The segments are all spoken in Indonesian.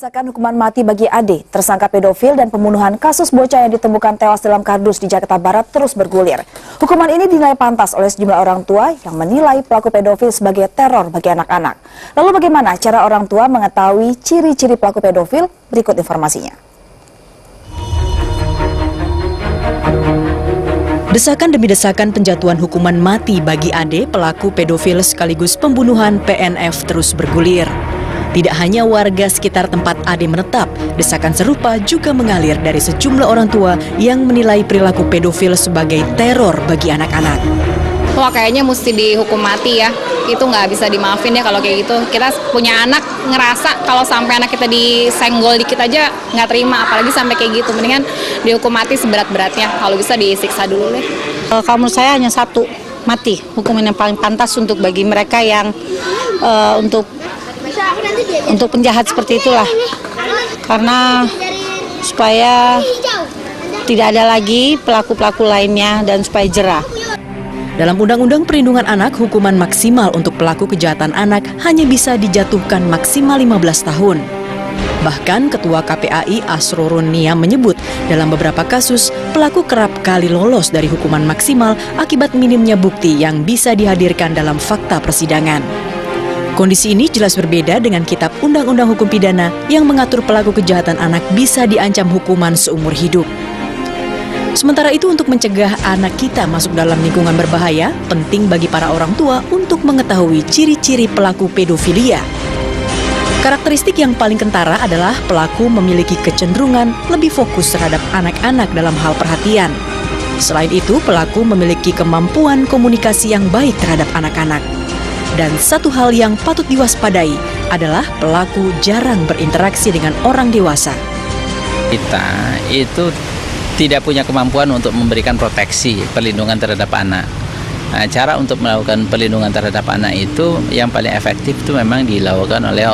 Desakan hukuman mati bagi Ade, tersangka pedofil dan pembunuhan kasus bocah yang ditemukan tewas dalam kardus di Jakarta Barat terus bergulir. Hukuman ini dinilai pantas oleh sejumlah orang tua yang menilai pelaku pedofil sebagai teror bagi anak-anak. Lalu bagaimana cara orang tua mengetahui ciri-ciri pelaku pedofil? Berikut informasinya. Desakan demi desakan penjatuhan hukuman mati bagi Ade, pelaku pedofil sekaligus pembunuhan PNF terus bergulir. Tidak hanya warga sekitar tempat Ade menetap, desakan serupa juga mengalir dari sejumlah orang tua yang menilai perilaku pedofil sebagai teror bagi anak-anak. Wah, kayaknya mesti dihukum mati ya. Itu nggak bisa dimaafin ya kalau kayak gitu. Kita punya anak ngerasa kalau sampai anak kita disenggol dikit aja nggak terima, apalagi sampai kayak gitu. Mendingan dihukum mati seberat-beratnya. Kalau bisa disiksa dulu deh. Kalau menurut saya hanya satu, mati. Hukuman yang paling pantas untuk bagi mereka yang untuk penjahat seperti itulah. Karena supaya tidak ada lagi pelaku-pelaku lainnya dan supaya jerah. Dalam Undang-Undang Perlindungan Anak, hukuman maksimal untuk pelaku kejahatan anak hanya bisa dijatuhkan maksimal 15 tahun. Bahkan Ketua KPAI Asrorun Nia menyebut dalam beberapa kasus pelaku kerap kali lolos dari hukuman maksimal akibat minimnya bukti yang bisa dihadirkan dalam fakta persidangan. Kondisi ini jelas berbeda dengan Kitab Undang-Undang Hukum Pidana yang mengatur pelaku kejahatan anak bisa diancam hukuman seumur hidup. Sementara itu, untuk mencegah anak kita masuk dalam lingkungan berbahaya, penting bagi para orang tua untuk mengetahui ciri-ciri pelaku pedofilia. Karakteristik yang paling kentara adalah pelaku memiliki kecenderungan lebih fokus terhadap anak-anak dalam hal perhatian. Selain itu, pelaku memiliki kemampuan komunikasi yang baik terhadap anak-anak. Dan satu hal yang patut diwaspadai adalah pelaku jarang berinteraksi dengan orang dewasa. Kita itu tidak punya kemampuan untuk memberikan proteksi, perlindungan terhadap anak. Nah, cara untuk melakukan perlindungan terhadap anak itu yang paling efektif itu memang dilakukan oleh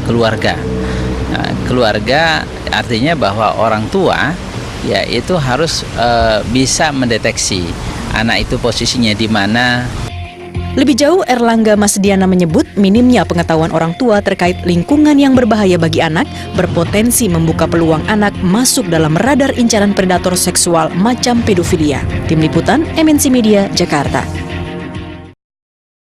keluarga. Nah, keluarga artinya bahwa orang tua ya itu harus bisa mendeteksi anak itu posisinya di mana. Lebih jauh, Erlangga Masdiana menyebut minimnya pengetahuan orang tua terkait lingkungan yang berbahaya bagi anak berpotensi membuka peluang anak masuk dalam radar incaran predator seksual macam pedofilia. Tim Liputan MNC Media, Jakarta.